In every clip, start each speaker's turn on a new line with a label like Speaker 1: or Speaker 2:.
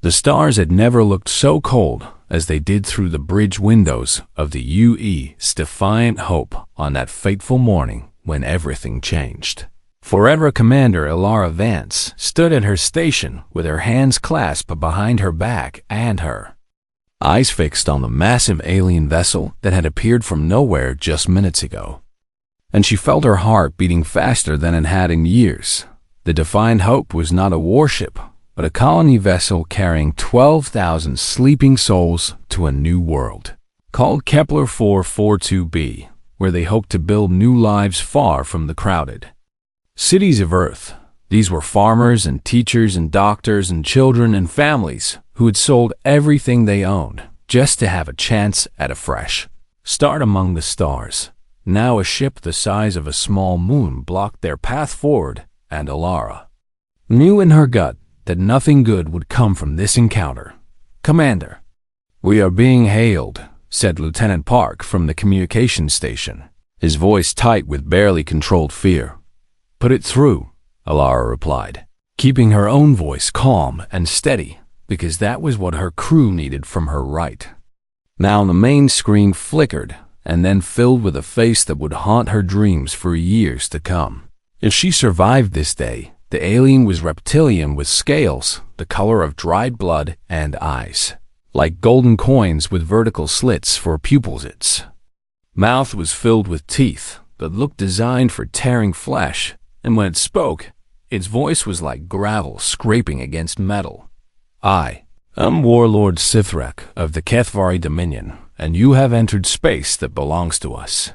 Speaker 1: The stars had never looked so cold as they did through the bridge windows of the UE's Defiant Hope on that fateful morning when everything changed. Forever Commander Elara Vance stood at her station with her hands clasped behind her back and her eyes fixed on the massive alien vessel that had appeared from nowhere just minutes ago. And she felt her heart beating faster than it had in years. The Defiant Hope was not a warship, but a colony vessel carrying 12,000 sleeping souls to a new world, called Kepler 442b, where they hoped to build new lives far from the crowded cities of Earth. These were farmers and teachers and doctors and children and families who had sold everything they owned just to have a chance at a fresh start among the stars. Now a ship the size of a small moon blocked their path forward, and Elara knew in her gut that nothing good would come from this encounter. "Commander, we are being hailed," said Lieutenant Park from the communication station, his voice tight with barely controlled fear. "Put it through," Elara replied, keeping her own voice calm and steady, because that was what her crew needed from her right. Now the main screen flickered, and then filled with a face that would haunt her dreams for years to come. If she survived this day, the alien was reptilian with scales, the color of dried blood, and eyes like golden coins with vertical slits for pupils. Its mouth was filled with teeth that looked designed for tearing flesh, and when it spoke, its voice was like gravel scraping against metal. "I am Warlord Sithrek of the Kethvari Dominion, and you have entered space that belongs to us,"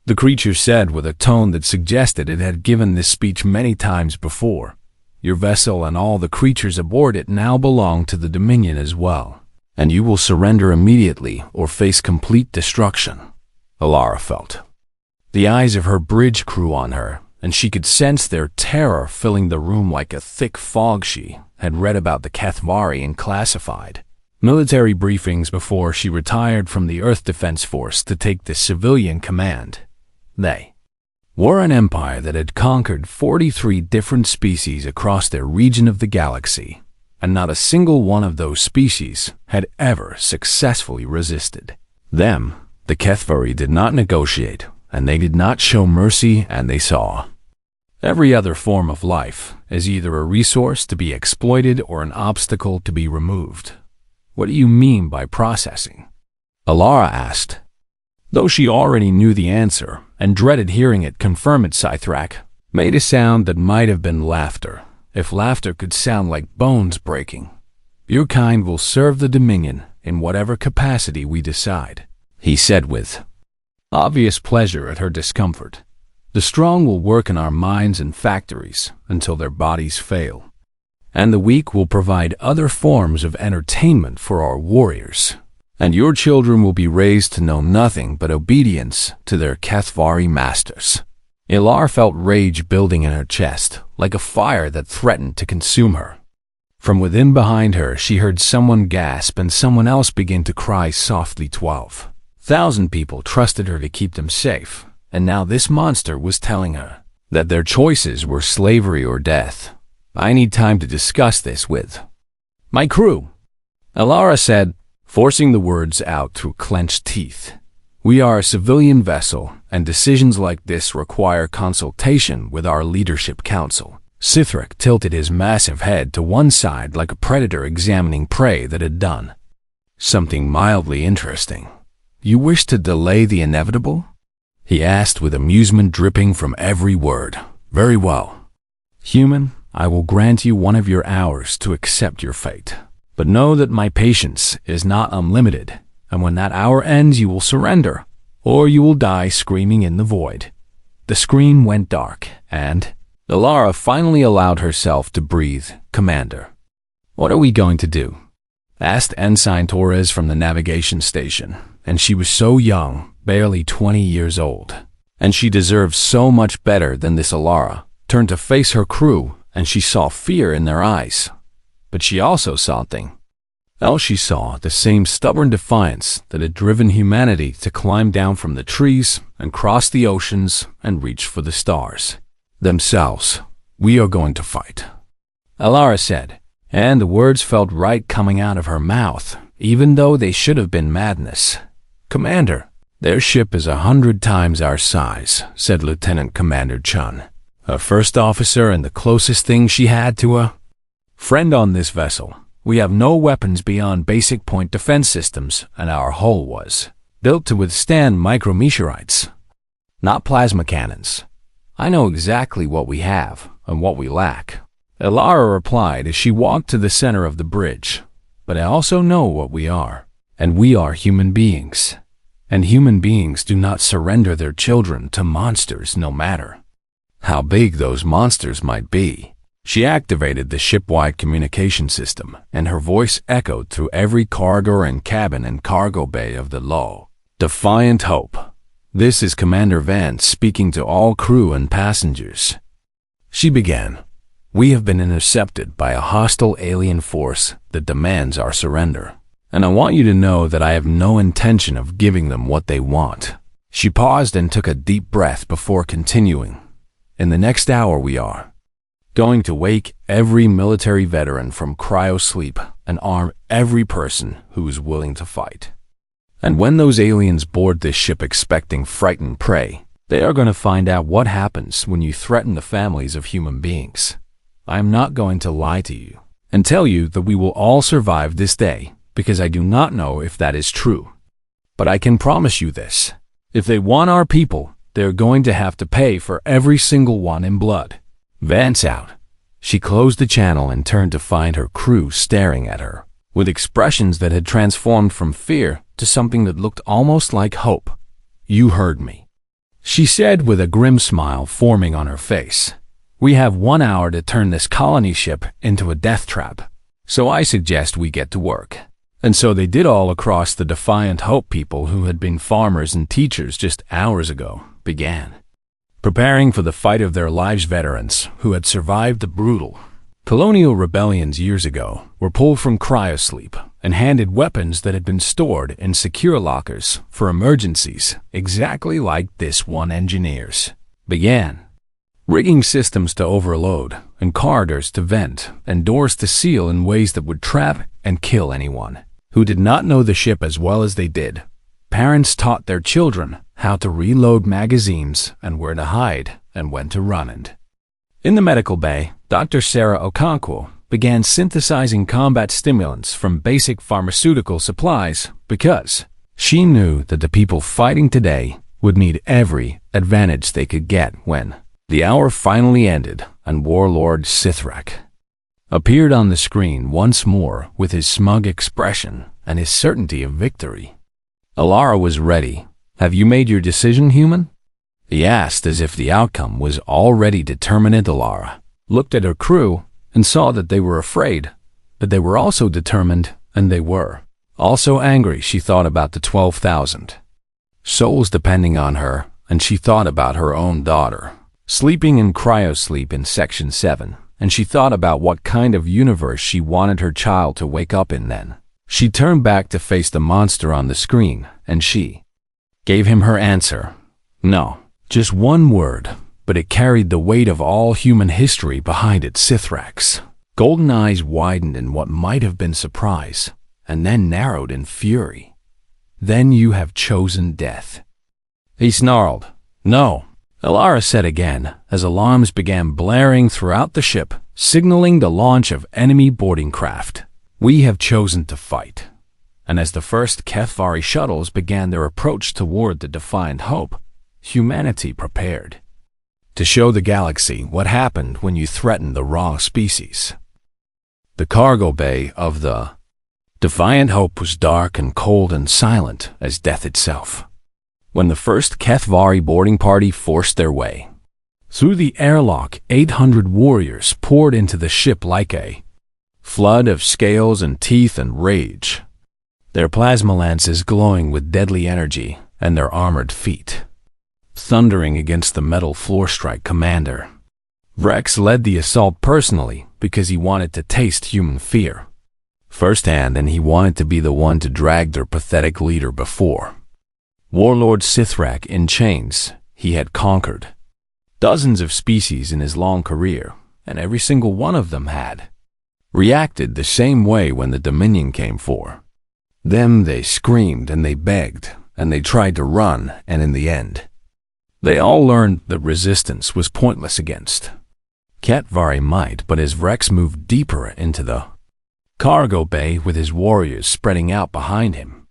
Speaker 1: the creature said with a tone that suggested it had given this speech many times before. "Your vessel and all the creatures aboard it now belong to the Dominion as well, and you will surrender immediately or face complete destruction." Elara felt the eyes of her bridge crew on her, and she could sense their terror filling the room like a thick fog. She had read about the Kethvari in classified military briefings before she retired from the Earth Defense Force to take the civilian command. They were an empire that had conquered 43 different species across their region of the galaxy, and not a single one of those species had ever successfully resisted them. The Kethvari did not negotiate, and they did not show mercy, and they saw every other form of life as either a resource to be exploited or an obstacle to be removed. "What do you mean by processing?" Elara asked. Though she already knew the answer and dreaded hearing it confirm it, Sithrak made a sound that might have been laughter, if laughter could sound like bones breaking. "Your kind will serve the Dominion in whatever capacity we decide," he said with obvious pleasure at her discomfort. "The strong will work in our mines and factories until their bodies fail, and the weak will provide other forms of entertainment for our warriors. And your children will be raised to know nothing but obedience to their Kethvari masters." Elara felt rage building in her chest, like a fire that threatened to consume her. From within behind her, she heard someone gasp and someone else begin to cry softly. 12,000 people trusted her to keep them safe, and now this monster was telling her that their choices were slavery or death. "I need time to discuss this with my crew," Elara said, forcing the words out through clenched teeth. "We are a civilian vessel, and decisions like this require consultation with our leadership council." Sithrak tilted his massive head to one side like a predator examining prey that had done something mildly interesting. "You wish to delay the inevitable?" he asked with amusement dripping from every word. "Very well. Human, I will grant you one of your hours to accept your fate. But know that my patience is not unlimited, and when that hour ends you will surrender, or you will die screaming in the void." The screen went dark, and Elara finally allowed herself to breathe. "Commander, what are we going to do?" asked Ensign Torres from the navigation station, and she was so young, barely 20 years old. And she deserved so much better than this. Elara turned to face her crew, and she saw fear in their eyes. But she also saw something else. She saw the same stubborn defiance that had driven humanity to climb down from the trees and cross the oceans and reach for the stars themselves. "We are going to fight," Elara said, And the words felt right coming out of her mouth, even though they should have been madness. "Commander, their ship is 100 times our size," said Lieutenant Commander Chun, a first officer and the closest thing she had to a friend on this vessel. "We have no weapons beyond basic point defense systems, and our hull was built to withstand micrometeorites, not plasma cannons. I know exactly what we have and what we lack," Elara replied as she walked to the center of the bridge. "But I also know what we are, and we are human beings. And human beings do not surrender their children to monsters no matter how big those monsters might be." She activated the ship-wide communication system, and her voice echoed through every corridor and cabin and cargo bay of the low, Defiant Hope. "This is Commander Vance speaking to all crew and passengers." She began. "We have been intercepted by a hostile alien force that demands our surrender. And I want you to know that I have no intention of giving them what they want." She paused and took a deep breath before continuing. "In the next hour we are going to wake every military veteran from cryosleep and arm every person who is willing to fight. And when those aliens board this ship expecting frightened prey, they are going to find out what happens when you threaten the families of human beings. I am not going to lie to you and tell you that we will all survive this day, because I do not know if that is true. But I can promise you this. If they want our people, they are going to have to pay for every single one in blood." Vance out. She closed the channel and turned to find her crew staring at her, with expressions that had transformed from fear to something that looked almost like hope. "You heard me," she said with a grim smile forming on her face. "We have 1 hour to turn this colony ship into a death trap, so I suggest we get to work." And so they did. All across the Defiant Hope, people who had been farmers and teachers just hours ago began preparing for the fight of their lives. Veterans who had survived the brutal colonial rebellions years ago were pulled from cryosleep and handed weapons that had been stored in secure lockers for emergencies, exactly like this one. Engineers began rigging systems to overload, and corridors to vent, and doors to seal in ways that would trap and kill anyone who did not know the ship as well as they did. Parents taught their children how to reload magazines and where to hide and when to run. And in the medical bay, Dr. Sarah Okonkwo began synthesizing combat stimulants from basic pharmaceutical supplies because she knew that the people fighting today would need every advantage they could get. When the hour finally ended and Warlord Sithrak appeared on the screen once more with his smug expression and his certainty of victory, Elara was ready. "Have you made your decision, human?" he asked, as if the outcome was already determined. Elara looked at her crew and saw that they were afraid, but they were also determined, and they were also angry. She thought about the 12,000 souls depending on her, and she thought about her own daughter sleeping in cryosleep in Section 7, and she thought about what kind of universe she wanted her child to wake up in. Then she turned back to face the monster on the screen, and she gave him her answer. No, just one word, but it carried the weight of all human history behind it. Sithrak's golden eyes widened in what might have been surprise, and then narrowed in fury. "Then you have chosen death," he snarled. "No," Elara said again, as alarms began blaring throughout the ship, signaling the launch of enemy boarding craft. "We have chosen to fight." And as the first Kethvari shuttles began their approach toward the Defiant Hope, humanity prepared to show the galaxy what happened when you threaten the raw species. The cargo bay of the Defiant Hope was dark and cold and silent as death itself. When the first Kethvari boarding party forced their way through the airlock, 800 warriors poured into the ship like a flood of scales and teeth and rage, their plasma lances glowing with deadly energy and their armored feet thundering against the metal floor. Strike Commander Rex led the assault personally because he wanted to taste human fear firsthand, and he wanted to be the one to drag their pathetic leader before Warlord Sithrak in chains. He had conquered dozens of species in his long career, and every single one of them had reacted the same way when the Dominion came for them. They screamed and they begged and they tried to run, and in the end, they all learned that resistance was pointless against HFY might. But as Rex moved deeper into the cargo bay with his warriors spreading out behind him,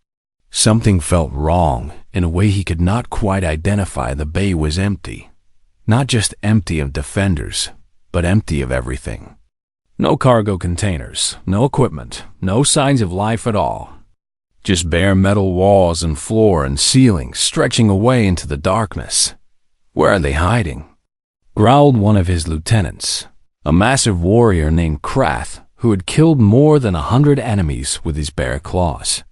Speaker 1: something felt wrong in a way he could not quite identify. The bay was empty. Not just empty of defenders, but empty of everything. No cargo containers, no equipment, no signs of life at all. Just bare metal walls and floor and ceiling stretching away into the darkness. "Where are they hiding?" growled one of his lieutenants, a massive warrior named Krath who had killed more than 100 enemies with his bare claws.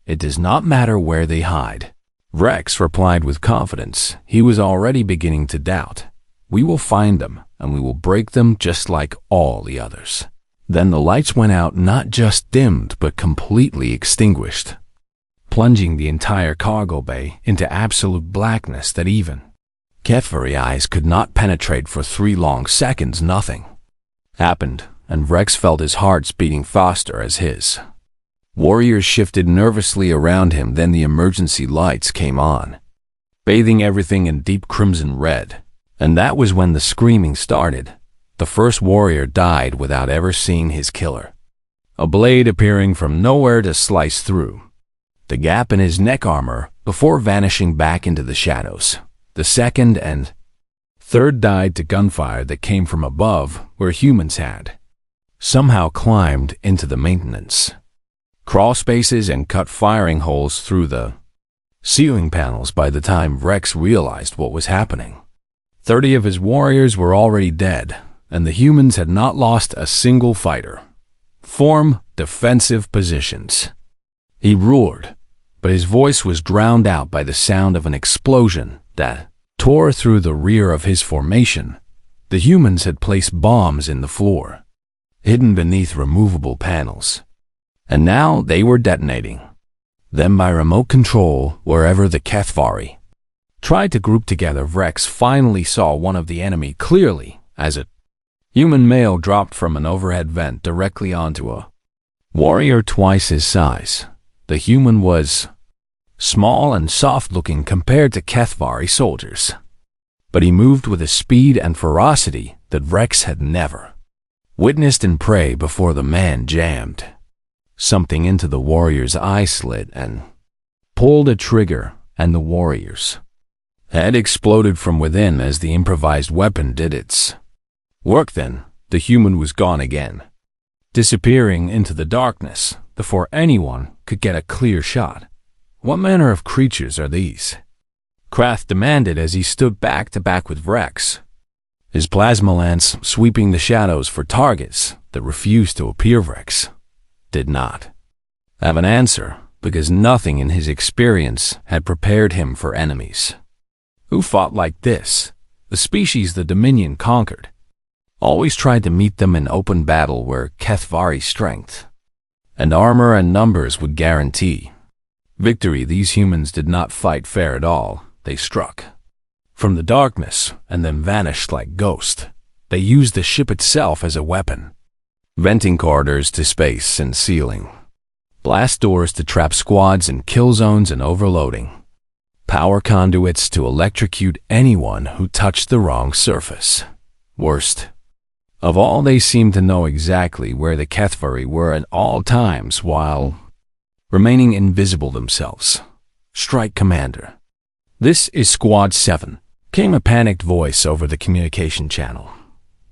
Speaker 1: "It does not matter where they hide," Rex replied with confidence. He was already beginning to doubt. "We will find them, and we will break them just like all the others." Then the lights went out, not just dimmed, but completely extinguished, plunging the entire cargo bay into absolute blackness that even HFY eyes could not penetrate. For 3 long seconds, nothing happened, and Rex felt his heart beating faster as his warriors shifted nervously around him. Then the emergency lights came on, bathing everything in deep crimson red. And that was when the screaming started. The first warrior died without ever seeing his killer, a blade appearing from nowhere to slice through the gap in his neck armor before vanishing back into the shadows. The second and third died to gunfire that came from above, where humans had somehow climbed into the maintenance crawl spaces and cut firing holes through the ceiling panels. By the time Rex realized what was happening, 30 of his warriors were already dead, and the humans had not lost a single fighter. "Form defensive positions," he roared, but his voice was drowned out by the sound of an explosion that tore through the rear of his formation. The humans had placed bombs in the floor, hidden beneath removable panels, and now they were detonating them by remote control wherever the HFY tried to group together. Rex finally saw one of the enemy clearly as a human male dropped from an overhead vent directly onto a warrior twice his size. The human was small and soft-looking compared to HFY soldiers, but he moved with a speed and ferocity that Rex had never witnessed in prey before. The man jammed something into the warrior's eye slit and pulled a trigger, and the warrior's head exploded from within as the improvised weapon did its work. Then the human was gone again, disappearing into the darkness before anyone could get a clear shot. "What manner of creatures are these?" Krath demanded as he stood back to back with Rex, his plasma lance sweeping the shadows for targets that refused to appear. Rex did not have an answer, because nothing in his experience had prepared him for enemies who fought like this. The species the Dominion conquered always tried to meet them in open battle, where HFY strength and armor and numbers would guarantee victory. These humans did not fight fair at all. They struck from the darkness and then vanished like ghosts. They used the ship itself as a weapon, venting corridors to space and ceiling, blast doors to trap squads and kill zones, and overloading power conduits to electrocute anyone who touched the wrong surface. Worst of all, they seemed to know exactly where the HFY were at all times while remaining invisible themselves. "Strike, Commander. This is Squad 7, came a panicked voice over the communication channel.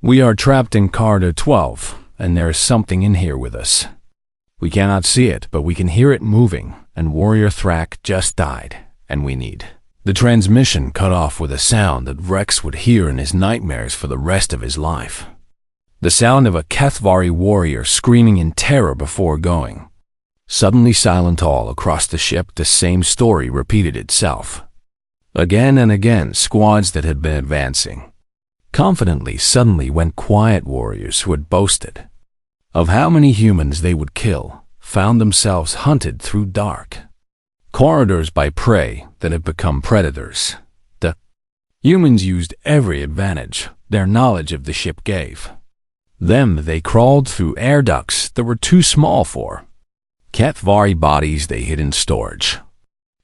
Speaker 1: "We are trapped in Corridor 12, and there is something in here with us. We cannot see it, but we can hear it moving, and Warrior Thrak just died, and we need." The transmission cut off with a sound that Rex would hear in his nightmares for the rest of his life. The sound of a HFY warrior screaming in terror before going suddenly silent all across the ship. The same story repeated itself. Again and again, squads that had been advancing confidently suddenly went quiet. Warriors who had boasted of how many humans they would kill found themselves hunted through dark corridors by prey that had become predators. The humans used every advantage their knowledge of the ship gave. They crawled through air ducts that were too small for HFY bodies they hid in storage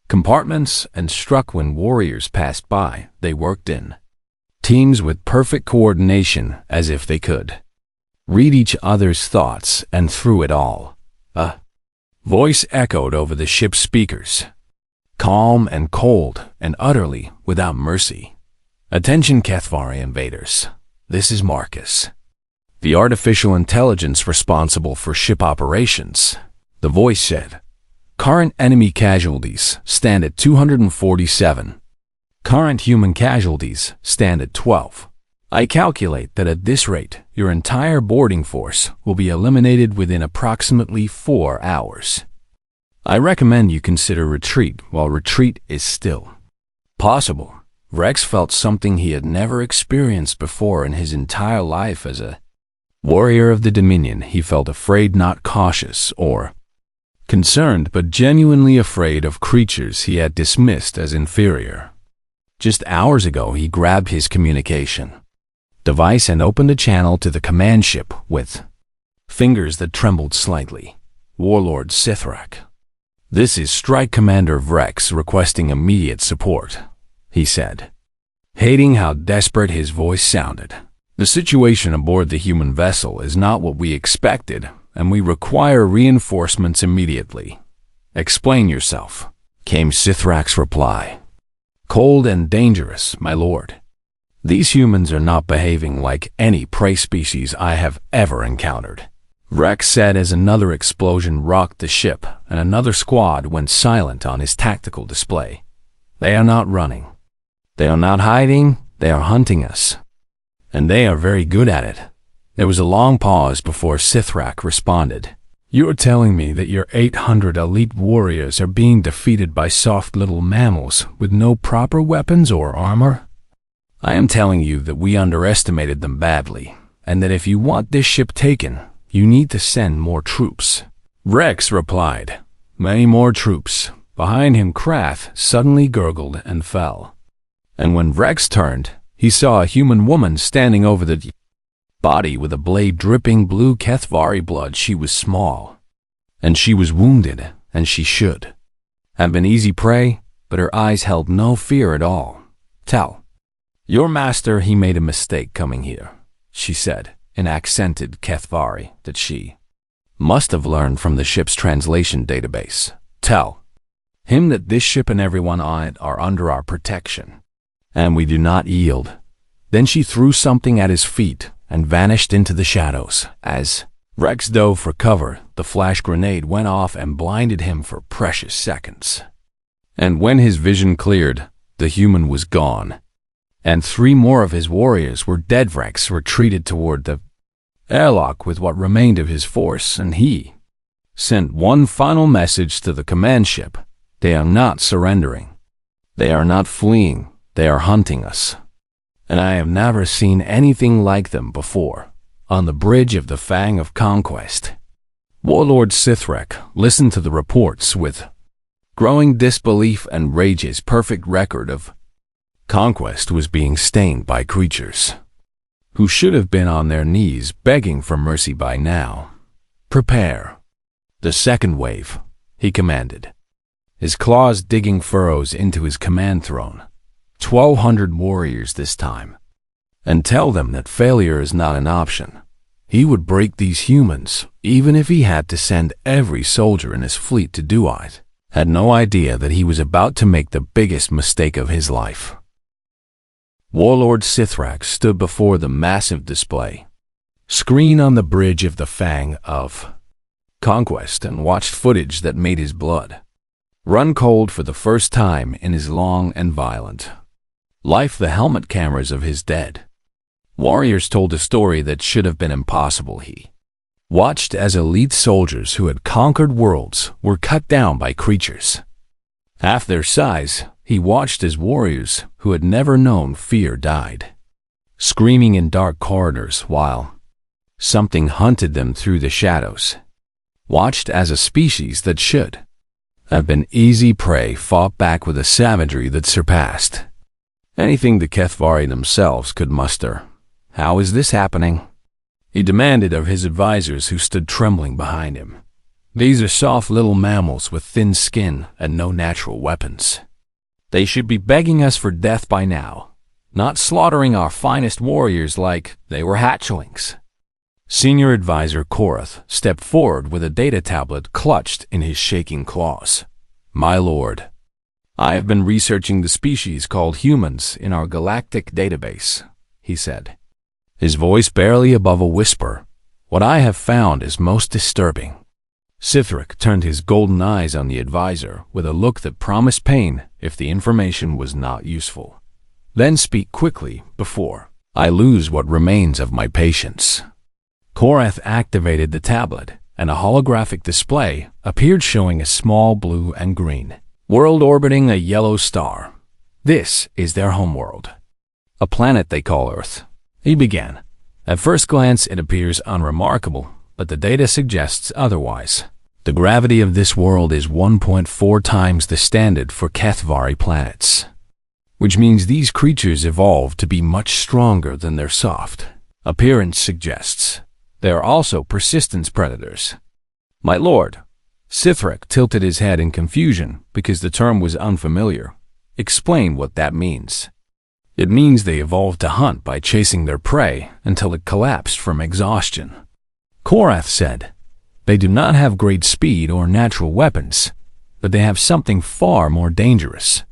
Speaker 1: compartments and struck when warriors passed by. They worked in teams with perfect coordination, as if they could read each other's thoughts, and through it all, a voice echoed over the ship's speakers, calm and cold and utterly without mercy. "Attention, HFY invaders. This is Marcus, the artificial intelligence responsible for ship operations," the voice said. "Current enemy casualties stand at 247. Current human casualties stand at 12. I calculate that at this rate, your entire boarding force will be eliminated within approximately 4 hours. I recommend you consider retreat while retreat is still possible." Rex felt something he had never experienced before in his entire life as a warrior of the Dominion. He felt afraid, not cautious or concerned, but genuinely afraid of creatures he had dismissed as inferior. Just hours ago, he grabbed his communication device and opened a channel to the command ship with fingers that trembled slightly. "Warlord Sithrak. This is Strike Commander Vrex requesting immediate support," he said, hating how desperate his voice sounded. "The situation aboard the human vessel is not what we expected, and we require reinforcements immediately. Explain yourself," came Sithrak's reply. "Cold and dangerous, my lord. These humans are not behaving like any prey species I have ever encountered," Rex said as another explosion rocked the ship and another squad went silent on his tactical display. "They are not running. They are not hiding. They are hunting us. And they are very good at it." There was a long pause before Sithrak responded. "You are telling me that your 800 elite warriors are being defeated by soft little mammals with no proper weapons or armor? I am telling you that we underestimated them badly, and that if you want this ship taken, you need to send more troops," Rex replied. "Many more troops." Behind him, Krath suddenly gurgled and fell. And when Rex turned, he saw a human woman standing over the body with a blade dripping blue HFY blood. She was small, and she was wounded, and she should have been easy prey, but her eyes held no fear at all. "Tell your master he made a mistake coming here," she said, in accented HFY that she must have learned from the ship's translation database. "Tell him that this ship and everyone on it are under our protection, and we do not yield." Then she threw something at his feet and vanished into the shadows. As Rex dove for cover, the flash grenade went off and blinded him for precious seconds. And when his vision cleared, the human was gone, and 3 more of his warriors were dead. Rex retreated toward the airlock with what remained of his force, and he sent one final message to the command ship. "They are not surrendering. They are not fleeing. They are hunting us. And I have never seen anything like them before." On the bridge of the Fang of Conquest, Warlord Sithrak listened to the reports with growing disbelief and rage. His perfect record of conquest was being stained by creatures who should have been on their knees begging for mercy by now. "Prepare the second wave," he commanded, his claws digging furrows into his command throne. 1,200 warriors this time. "And tell them that failure is not an option. He would break these humans, even if he had to send every soldier in his fleet to do it." Had no idea that he was about to make the biggest mistake of his life. Warlord Sithrak stood before the massive display screen on the bridge of the Fang of Conquest and watched footage that made his blood run cold for the first time in his long and violent life. The helmet cameras of his dead warriors told a story that should have been impossible. He watched as elite soldiers who had conquered worlds were cut down by creatures half their size. He watched as warriors who had never known fear died, screaming in dark corridors while something hunted them through the shadows. Watched as a species that should have been easy prey fought back with a savagery that surpassed anything the HFY themselves could muster. How is this happening? he demanded of his advisors who stood trembling behind him. These are soft little mammals with thin skin and no natural weapons. They should be begging us for death by now, not slaughtering our finest warriors like they were hatchlings. Senior Advisor Korath stepped forward with a data tablet clutched in his shaking claws. My lord, I have been researching the species called humans in our galactic database, he said, his voice barely above a whisper. What I have found is most disturbing. Sithrak turned his golden eyes on the advisor with a look that promised pain if the information was not useful. Then speak quickly before I lose what remains of my patience. Korath activated the tablet, and a holographic display appeared showing a small blue and green world orbiting a yellow star. This is their homeworld, a planet they call Earth, he began. At first glance it appears unremarkable, but the data suggests otherwise. The gravity of this world is 1.4 times the standard for Kethvari planets, which means these creatures evolved to be much stronger than their soft appearance suggests. They are also persistence predators. My lord, Sithrak tilted his head in confusion because the term was unfamiliar. Explain what that means. It means they evolved to hunt by chasing their prey until it collapsed from exhaustion. Korath said, they do not have great speed or natural weapons, but they have something far more dangerous.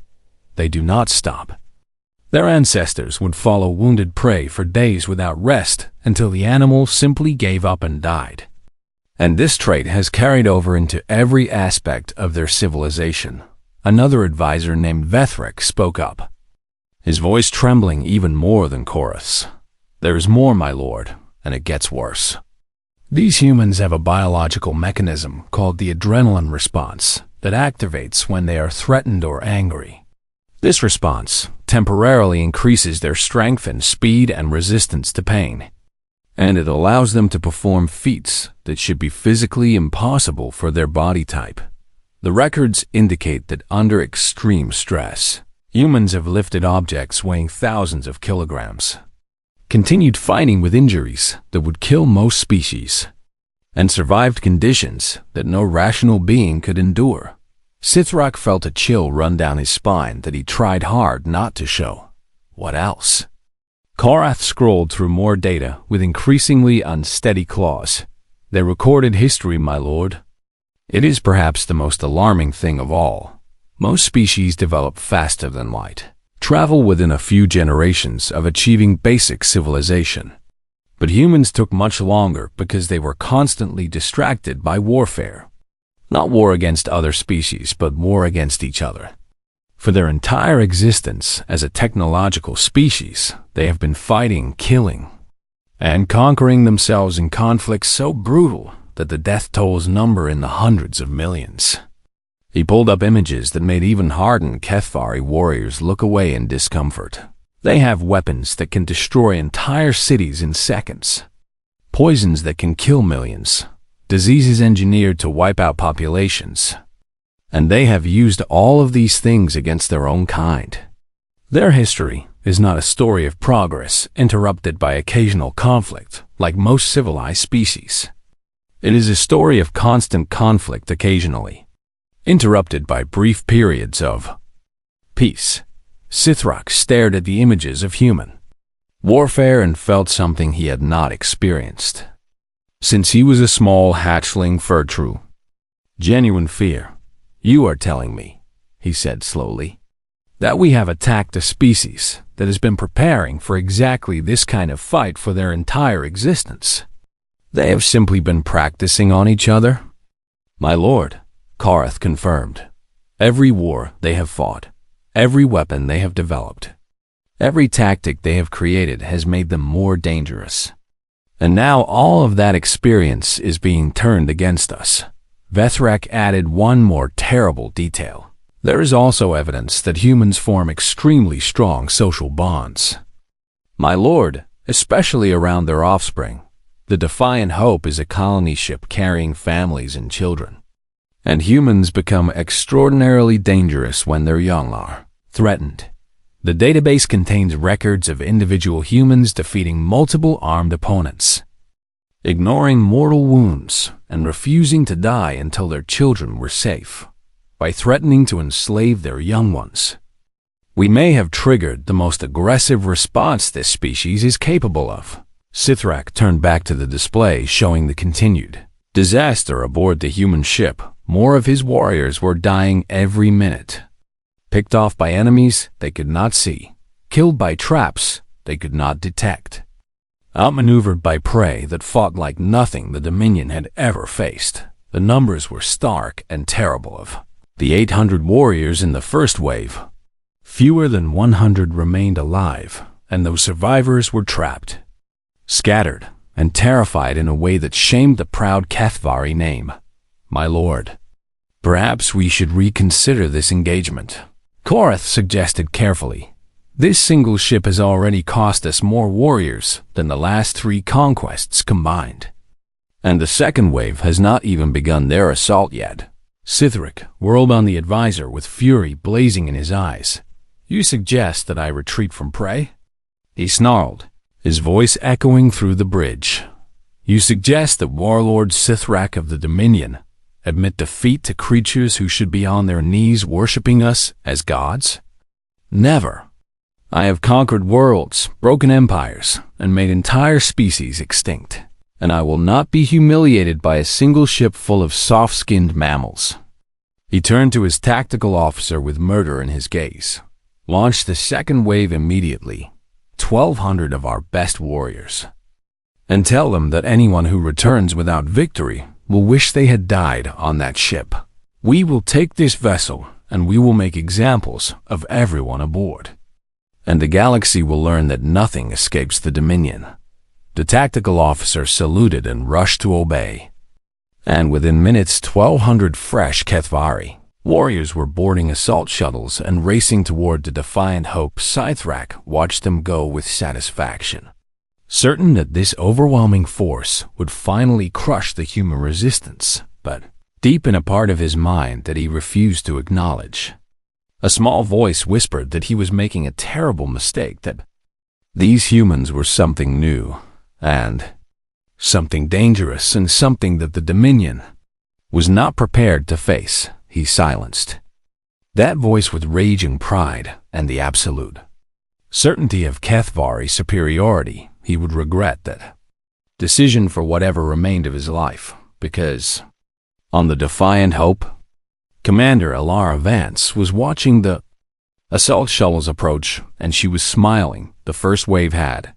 Speaker 1: They do not stop. Their ancestors would follow wounded prey for days without rest until the animal simply gave up and died. And this trait has carried over into every aspect of their civilization. Another advisor named Vethrak spoke up, his voice trembling even more than Korath's. There is more, my lord, and it gets worse. These humans have a biological mechanism called the adrenaline response that activates when they are threatened or angry. This response temporarily increases their strength and speed and resistance to pain, and it allows them to perform feats that should be physically impossible for their body type. The records indicate that under extreme stress, humans have lifted objects weighing thousands of kilograms, continued fighting with injuries that would kill most species, and survived conditions that no rational being could endure. Sithrak felt a chill run down his spine that he tried hard not to show. What else? Korath scrolled through more data with increasingly unsteady claws. They recorded history, my lord. It is perhaps the most alarming thing of all. Most species develop faster than light, travel within a few generations of achieving basic civilization. But humans took much longer because they were constantly distracted by warfare. Not war against other species, but war against each other. For their entire existence as a technological species, they have been fighting, killing, and conquering themselves in conflicts so brutal that the death tolls number in the hundreds of millions. He pulled up images that made even hardened Kethvari warriors look away in discomfort. They have weapons that can destroy entire cities in seconds, poisons that can kill millions, diseases engineered to wipe out populations. And they have used all of these things against their own kind. Their history is not a story of progress interrupted by occasional conflict like most civilized species. It is a story of constant conflict occasionally, interrupted by brief periods of peace. Sithrak stared at the images of human warfare and felt something he had not experienced since he was a small hatchling fur-true. Genuine fear. You are telling me, he said slowly, that we have attacked a species that has been preparing for exactly this kind of fight for their entire existence. They have simply been practicing on each other? My lord, Korath confirmed. Every war they have fought, every weapon they have developed, every tactic they have created has made them more dangerous. And now all of that experience is being turned against us. Vethrak added one more terrible detail. There is also evidence that humans form extremely strong social bonds. My lord, especially around their offspring. The Defiant Hope is a colony ship carrying families and children. And humans become extraordinarily dangerous when their young are threatened. The database contains records of individual humans defeating multiple armed opponents. ignoring mortal wounds and refusing to die until their children were safe, by threatening to enslave their young ones. We may have triggered the most aggressive response this species is capable of. Sithrak turned back to the display showing the continued disaster aboard the human ship. More of his warriors were dying every minute. Picked off by enemies they could not see, killed by traps they could not detect, outmaneuvered by prey that fought like nothing the Dominion had ever faced. The numbers were stark and terrible. Of the 800 warriors in the first wave, fewer than 100 remained alive, and those survivors were trapped, scattered, and terrified in a way that shamed the proud Kethvari name. My lord, perhaps we should reconsider this engagement, Korath suggested carefully. This single ship has already cost us more warriors than the last 3 conquests combined. And the second wave has not even begun their assault yet. Sithrak whirled on the advisor with fury blazing in his eyes. You suggest that I retreat from prey? He snarled, his voice echoing through the bridge. You suggest that Warlord Sithrak of the Dominion admit defeat to creatures who should be on their knees worshipping us as gods? Never. I have conquered worlds, broken empires, and made entire species extinct, and I will not be humiliated by a single ship full of soft-skinned mammals. He turned to his tactical officer with murder in his gaze. Launch the second wave immediately, 1,200 of our best warriors, and tell them that anyone who returns without victory will wish they had died on that ship. We will take this vessel, and we will make examples of everyone aboard. And the galaxy will learn that nothing escapes the Dominion. The tactical officer saluted and rushed to obey. And within minutes, 1,200 fresh Kethvari warriors were boarding assault shuttles and racing toward the defiant hope. Sithrak watched them go with satisfaction, certain that this overwhelming force would finally crush the human resistance, but deep in a part of his mind that he refused to acknowledge, a small voice whispered that he was making a terrible mistake, that these humans were something new, and something dangerous, and something that the Dominion was not prepared to face. He silenced that voice with raging pride and the absolute certainty of Kethvari superiority. He would regret that decision for whatever remained of his life, because on the defiant hope, Commander Alara Vance was watching the assault shuttles approach, and she was smiling. The first wave had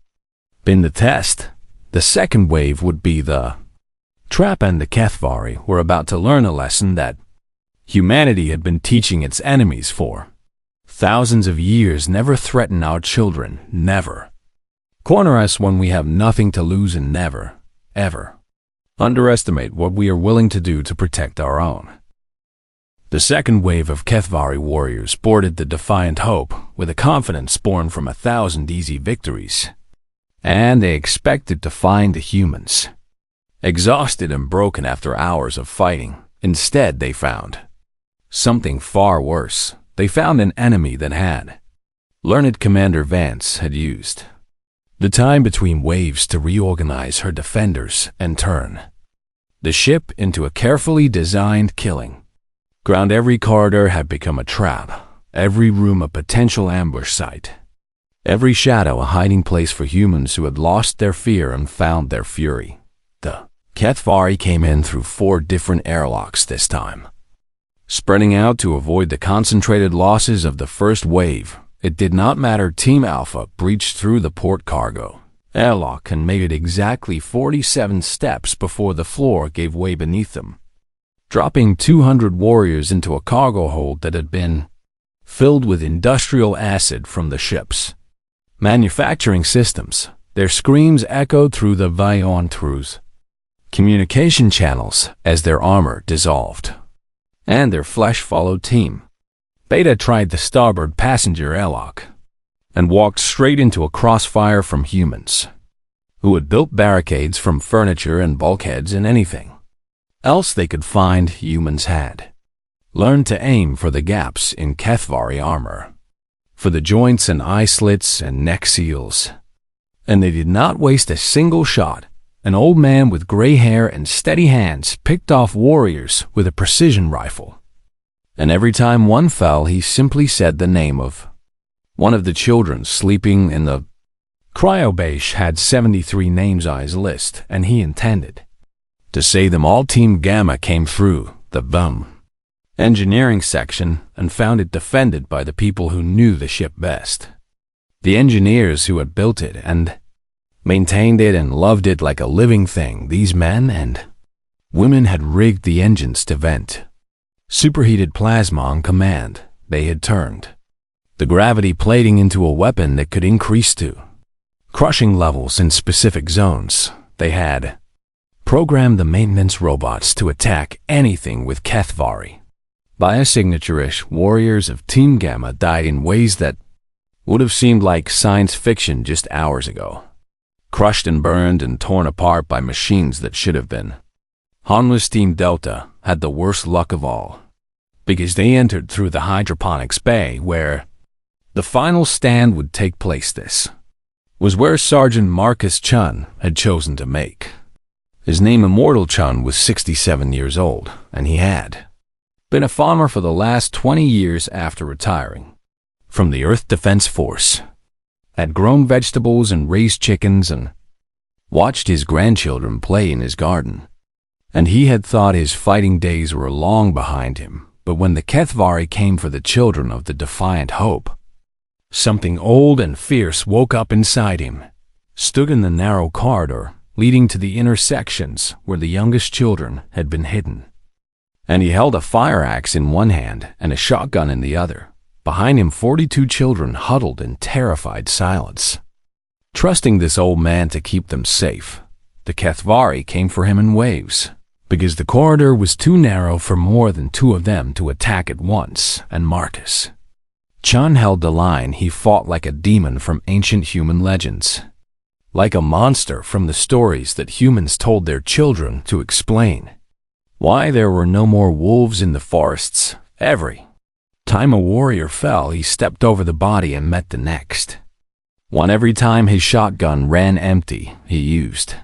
Speaker 1: been the test. The second wave would be the trap, and the Kethvari were about to learn a lesson that humanity had been teaching its enemies for thousands of years. Never threaten our children, never corner us when we have nothing to lose, and never, ever underestimate what we are willing to do to protect our own. The second wave of Kethvari warriors boarded the defiant hope with a confidence born from 1,000 easy victories, and they expected to find the humans exhausted and broken after hours of fighting. Instead, they found something far worse. They found an enemy that had learned Commander Vance had used the time between waves to reorganize her defenders and turn the ship into a carefully designed killing ground. Every corridor had become a trap, every room a potential ambush site, every shadow a hiding place for humans who had lost their fear and found their fury. The Kethvari came in through 4 different airlocks this time, spreading out to avoid the concentrated losses of the first wave. It did not matter. Team Alpha breached through the port cargo airlock and made it exactly 47 steps before the floor gave way beneath them, dropping 200 warriors into a cargo hold that had been filled with industrial acid from the ship's manufacturing systems. Their screams echoed through the Vaillantrus communication channels as their armor dissolved, and their flesh followed. Team Beta tried the starboard passenger airlock and walked straight into a crossfire from humans who had built barricades from furniture and bulkheads and anything else they could find. Humans had learned to aim for the gaps in Kethvari armor, for the joints and eye slits and neck seals, and they did not waste a single shot An old man with gray hair and steady hands picked off warriors with a precision rifle. And every time one fell, he simply said the name of one of the children sleeping in the cryobase. Had 73 names on his list, and he intended to say them all. Team Gamma came through the engineering section and found it defended by the people who knew the ship best. The engineers who had built it and maintained it and loved it like a living thing. These men and women had rigged the engines to vent superheated plasma on command. They had turned the gravity plating into a weapon that could increase to crushing levels in specific zones. They had programmed the maintenance robots to attack anything with Kethvari. Biosignature-ish warriors of Team Gamma died in ways that would have seemed like science fiction just hours ago. Crushed and burned and torn apart by machines that should have been. Hanwha's Team Delta had the worst luck of all, because they entered through the hydroponics bay where the final stand would take place. This was where Sergeant Marcus Chun had chosen to make his name immortal. Chun was 67 years old, and he had been a farmer for the last 20 years after retiring from the Earth Defense Force. Had grown vegetables and raised chickens and watched his grandchildren play in his garden. And he had thought his fighting days were long behind him. But when the Kethvari came for the children of the Defiant Hope, something old and fierce woke up inside him, stood in the narrow corridor leading to the inner sections where the youngest children had been hidden. And he held a fire axe in one hand and a shotgun in the other. Behind him, 42 children huddled in terrified silence, trusting this old man to keep them safe. The Kethvari came for him in waves, because the corridor was too narrow for more than 2 of them to attack at once, and Marcus Chun held the line. He fought like a demon from ancient human legends, like a monster from the stories that humans told their children to explain why there were no more wolves in the forests. Every time a warrior fell, he stepped over the body and met the next one. Every time his shotgun ran empty, he used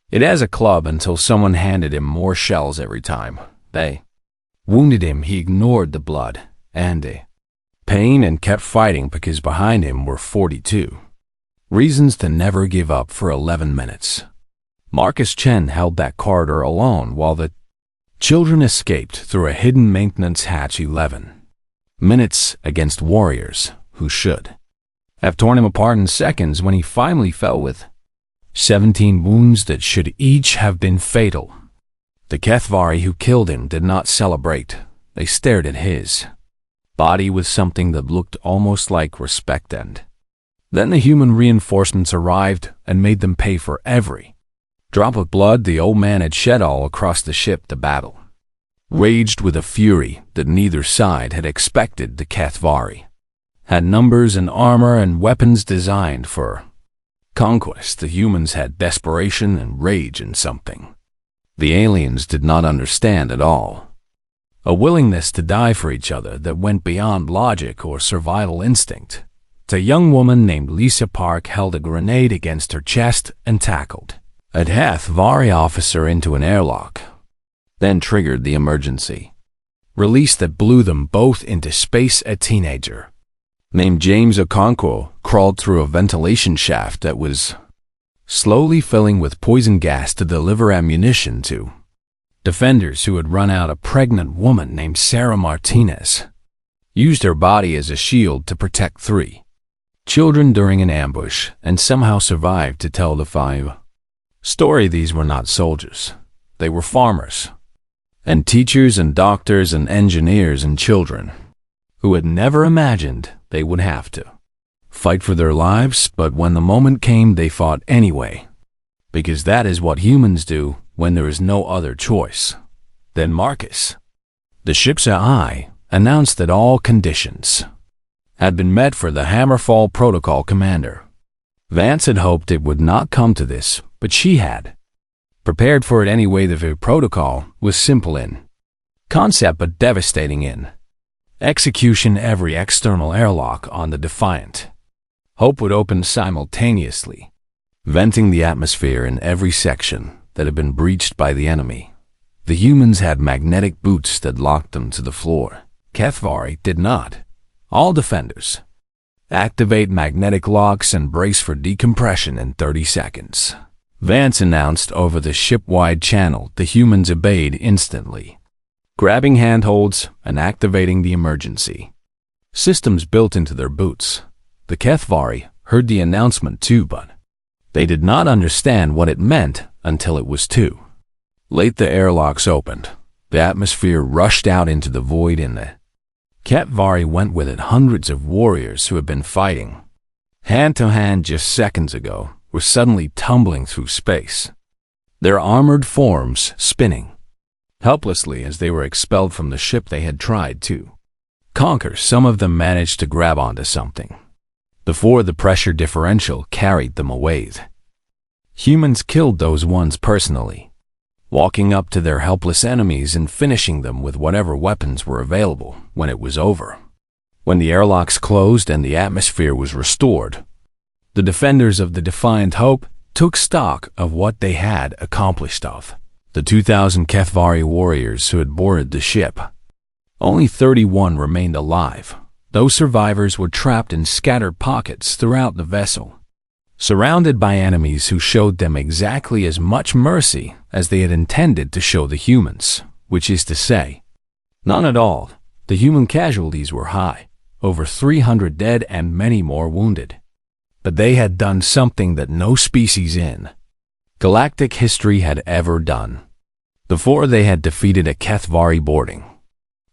Speaker 1: it as a club until someone handed him more shells. Every time they wounded him, he ignored the blood and the pain and kept fighting, because behind him were 42 reasons to never give up. For 11 minutes, Marcus Chen held that corridor alone while the children escaped through a hidden maintenance hatch. 11 minutes against warriors who should have torn him apart in seconds. When he finally fell with 17 wounds that should each have been fatal, the Kethvari who killed him did not celebrate. They stared at his body with something that looked almost like respect. And then the human reinforcements arrived and made them pay for every drop of blood the old man had shed all across the ship. The battle raged with a fury that neither side had expected. The Kethvari had numbers and armor and weapons designed for conquest. The humans had desperation and rage and something the aliens did not understand at all. A willingness to die for each other that went beyond logic or survival instinct. A young woman named Lisa Park held a grenade against her chest and tackled a Kethvari officer into an airlock, then triggered the emergency release that blew them both into space. A teenager named James Okonkwo crawled through a ventilation shaft that was slowly filling with poison gas to deliver ammunition to defenders who had run out. A pregnant woman named Sarah Martinez used her body as a shield to protect 3 children during an ambush and somehow survived to tell the Sci-Fi Story. These were not soldiers. They were farmers and teachers and doctors and engineers and children who had never imagined they would have to fight for their lives, but when the moment came, they fought anyway, because that is what humans do when there is no other choice. Then Marcus, the ship's AI, announced that all conditions had been met for the Hammerfall Protocol commander. Vance had hoped it would not come to this, but she had prepared for it anyway. The protocol was simple in concept but devastating in execution. Every external airlock on the Defiant Hope would open simultaneously, venting the atmosphere in every section that had been breached by the enemy. The humans had magnetic boots that locked them to the floor. HFY did not. All defenders, activate magnetic locks and brace for decompression in 30 seconds. Vance announced over the ship-wide channel. The humans obeyed instantly, grabbing handholds and activating the emergency systems built into their boots. The HFY heard the announcement too, but they did not understand what it meant until it was too late. The airlocks opened. The atmosphere rushed out into the void in the HFY went with it. Hundreds of warriors who had been fighting hand-to-hand just seconds ago were suddenly tumbling through space, their armored forms spinning helplessly as they were expelled from the ship they had tried to conquer. Some of them managed to grab onto something before the pressure differential carried them away. Humans killed those ones personally, walking up to their helpless enemies and finishing them with whatever weapons were available. When it was over, when the airlocks closed and the atmosphere was restored, the defenders of the Defiant Hope took stock of what they had accomplished. Of the 2,000 HFY warriors who had boarded the ship, only 31 remained alive. Those survivors were trapped in scattered pockets throughout the vessel, surrounded by enemies who showed them exactly as much mercy as they had intended to show the humans, which is to say, none at all. The human casualties were high, over 300 dead and many more wounded. But they had done something that no species in galactic history had ever done. Before they had defeated a HFY boarding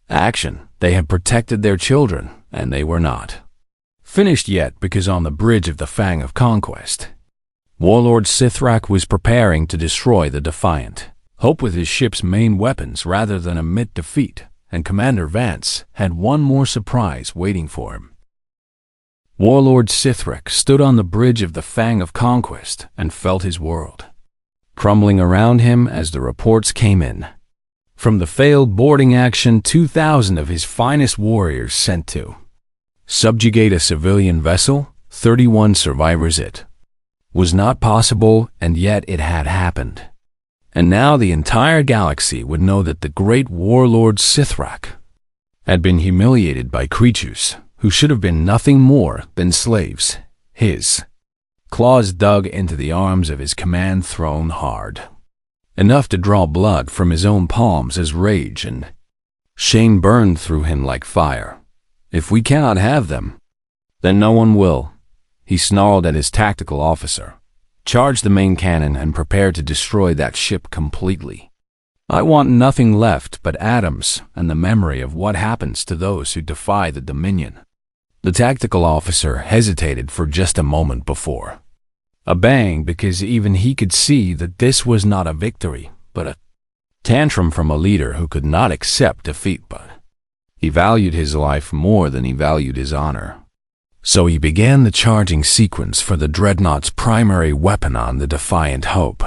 Speaker 1: action, they had protected their children, and they were not finished yet, because on the bridge of the Fang of Conquest, Warlord Sithrak was preparing to destroy the Defiant Hope with his ship's main weapons rather than admit defeat, and Commander Vance had one more surprise waiting for him. Warlord Sithrak stood on the bridge of the Fang of Conquest and felt his world crumbling around him as the reports came in. From the failed boarding action, 2,000 of his finest warriors sent to subjugate a civilian vessel, 31 survivors. It was not possible, and yet it had happened. And now the entire galaxy would know that the great warlord Sithrak had been humiliated by creatures who should have been nothing more than slaves. His claws dug into the arms of his command throne hard, enough to draw blood from his own palms as rage and shame burned through him like fire. If we cannot have them, then no one will. He snarled at his tactical officer. Charge the main cannon and prepare to destroy that ship completely. I want nothing left but atoms and the memory of what happens to those who defy the Dominion. The tactical officer hesitated for just a moment before obeying, because even he could see that this was not a victory, but a tantrum from a leader who could not accept defeat. But he valued his life more than he valued his honor. So he began the charging sequence for the Dreadnought's primary weapon on the Defiant Hope.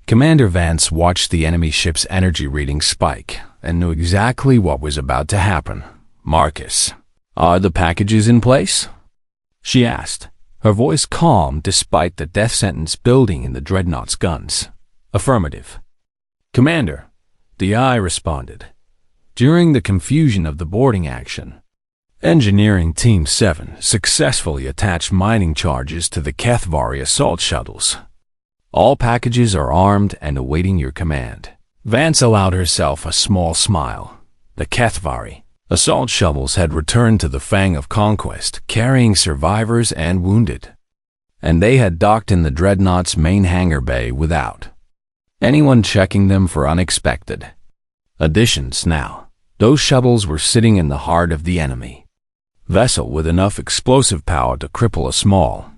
Speaker 1: Commander Vance watched the enemy ship's energy reading spike and knew exactly what was about to happen. Marcus, are the packages in place? She asked, her voice calm despite the death sentence building in the Dreadnought's guns. Affirmative. Commander, the eye responded. During the confusion of the boarding action, Engineering Team 7 successfully attached mining charges to the HFY assault shuttles. All packages are armed and awaiting your command. Vance allowed herself a small smile. The HFY assault shovels had returned to the Fang of Conquest, carrying survivors and wounded, and they had docked in the Dreadnought's main hangar bay without anyone checking them for unexpected additions. Now, those shovels were sitting in the heart of the enemy vessel with enough explosive power to cripple a small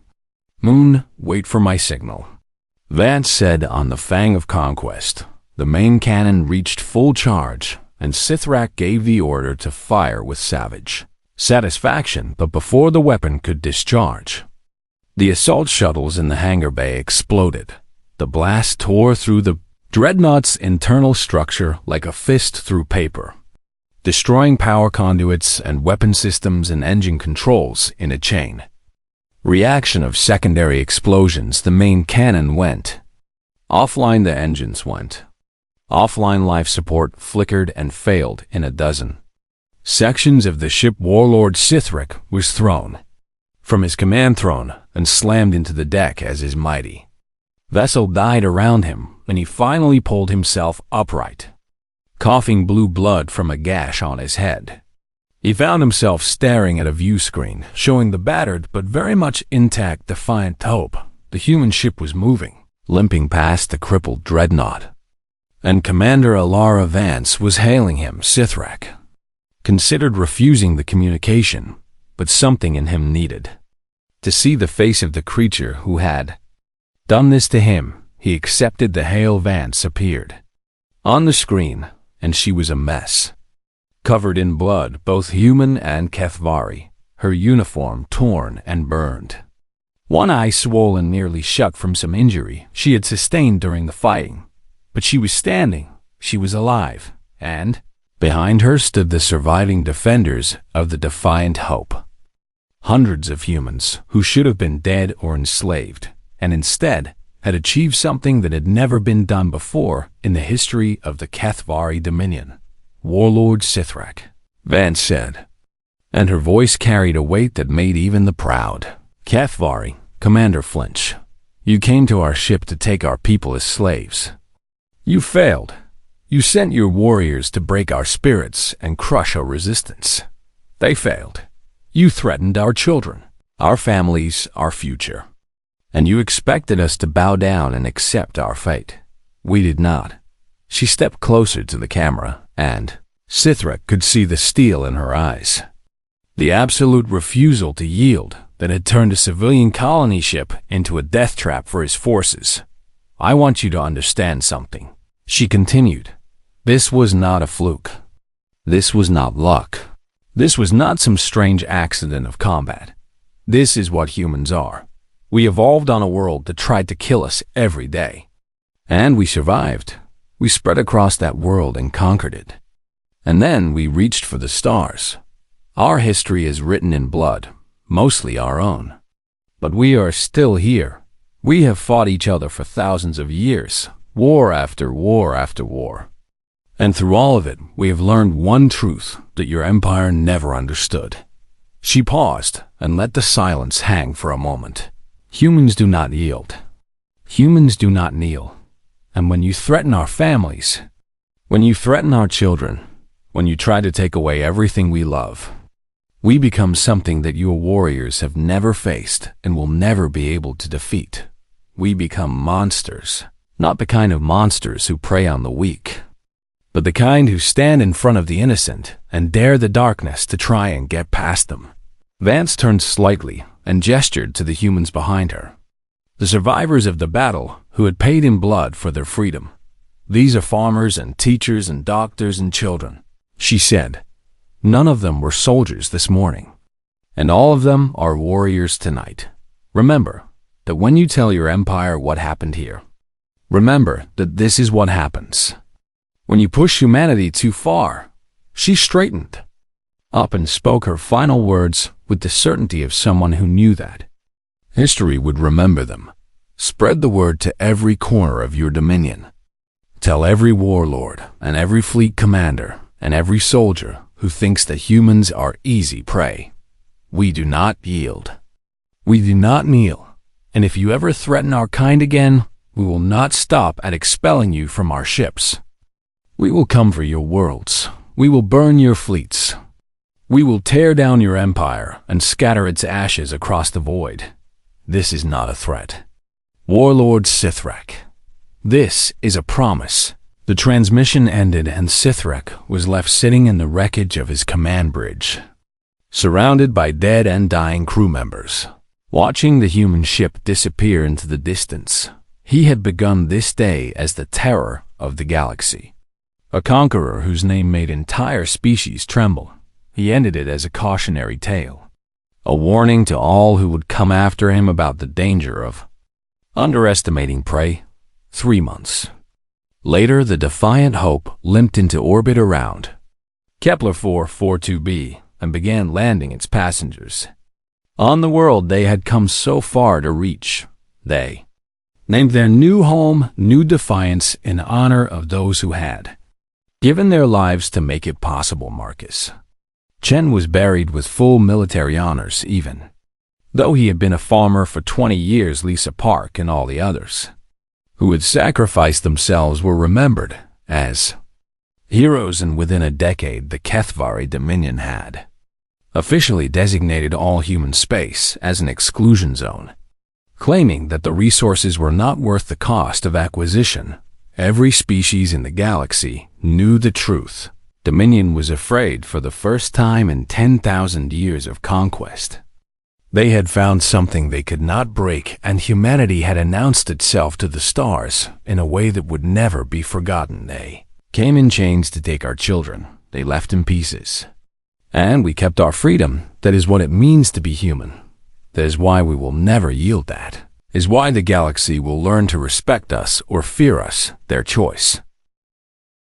Speaker 1: moon. Wait for my signal, Vance said on the Fang of Conquest. The main cannon reached full charge, and Sithrak gave the order to fire with savage satisfaction. But before the weapon could discharge, the assault shuttles in the hangar bay exploded. The blast tore through the Dreadnought's internal structure like a fist through paper, destroying power conduits and weapon systems and engine controls in a chain. Reaction of secondary explosions. The main cannon went offline, the engines went offline, life support flickered and failed in a dozen sections of the ship. Warlord Sithrak was thrown from his command throne and slammed into the deck as his mighty vessel died around him, and he finally pulled himself upright, coughing blue blood from a gash on his head. He found himself staring at a view screen showing the battered but very much intact Defiant Hope. The human ship was moving, limping past the crippled dreadnought, and Commander Alara Vance was hailing him. Sithrak considered refusing the communication, but something in him needed to see the face of the creature who had done this to him. He accepted the hail. Vance appeared on the screen, and she was a mess, covered in blood, both human and Kethvari, her uniform torn and burned, one eye swollen nearly shut from some injury she had sustained during the fighting. But she was standing, she was alive, and behind her stood the surviving defenders of the Defiant Hope. Hundreds of humans who should have been dead or enslaved, and instead had achieved something that had never been done before in the history of the Kethvari Dominion. Warlord Sithrak, Vance said, and her voice carried a weight that made even the proud Kethvari commander flinch. You came to our ship to take our people as slaves. You failed. You sent your warriors to break our spirits and crush our resistance. They failed. You threatened our children, our families, our future. And you expected us to bow down and accept our fate. We did not. She stepped closer to the camera, and Sithrak could see the steel in her eyes. The absolute refusal to yield that had turned a civilian colony ship into a death trap for his forces. I want you to understand something, she continued. This was not a fluke. This was not luck. This was not some strange accident of combat. This is what humans are. We evolved on a world that tried to kill us every day. And we survived. We spread across that world and conquered it. And then we reached for the stars. Our history is written in blood, mostly our own. But we are still here. We have fought each other for thousands of years, war after war after war. And through all of it, we have learned one truth that your empire never understood. She paused and let the silence hang for a moment. Humans do not yield. Humans do not kneel. And when you threaten our families, when you threaten our children, when you try to take away everything we love, we become something that your warriors have never faced and will never be able to defeat. We become monsters, not the kind of monsters who prey on the weak, but the kind who stand in front of the innocent and dare the darkness to try and get past them. Vance turned slightly and gestured to the humans behind her, the survivors of the battle who had paid in blood for their freedom. These are farmers and teachers and doctors and children, she said. None of them were soldiers this morning, and all of them are warriors tonight. Remember that when you tell your empire what happened here, remember that this is what happens when you push humanity too far. She straightened up and spoke her final words with the certainty of someone who knew that history would remember them. Spread the word to every corner of your dominion. Tell every warlord and every fleet commander and every soldier who thinks that humans are easy prey. We do not yield. We do not kneel. And if you ever threaten our kind again, we will not stop at expelling you from our ships. We will come for your worlds. We will burn your fleets. We will tear down your empire and scatter its ashes across the void. This is not a threat. Warlord Sithrak. This is a promise. The transmission ended and Sithrak was left sitting in the wreckage of his command bridge, surrounded by dead and dying crew members, watching the human ship disappear into the distance. He had begun this day as the terror of the galaxy, a conqueror whose name made entire species tremble. He ended it as a cautionary tale, a warning to all who would come after him about the danger of underestimating prey. 3 months later, the Defiant Hope limped into orbit around Kepler 442b and began landing its passengers. On the world they had come so far to reach, they named their new home New Defiance in honor of those who had given their lives to make it possible. Marcus Chen was buried with full military honors, even though he had been a farmer for 20 years. Lisa Park and all the others who had sacrificed themselves were remembered as heroes, and within a decade the Kethvari Dominion had officially designated all human space as an exclusion zone, claiming that the resources were not worth the cost of acquisition. Every species in the galaxy knew the truth. Dominion was afraid for the first time in 10,000 years of conquest. They had found something they could not break, and humanity had announced itself to the stars in a way that would never be forgotten. They came in chains to take our children. They left in pieces. And we kept our freedom. That is what it means to be human. That is why we will never yield. That is why the galaxy will learn to respect us or fear us, their choice.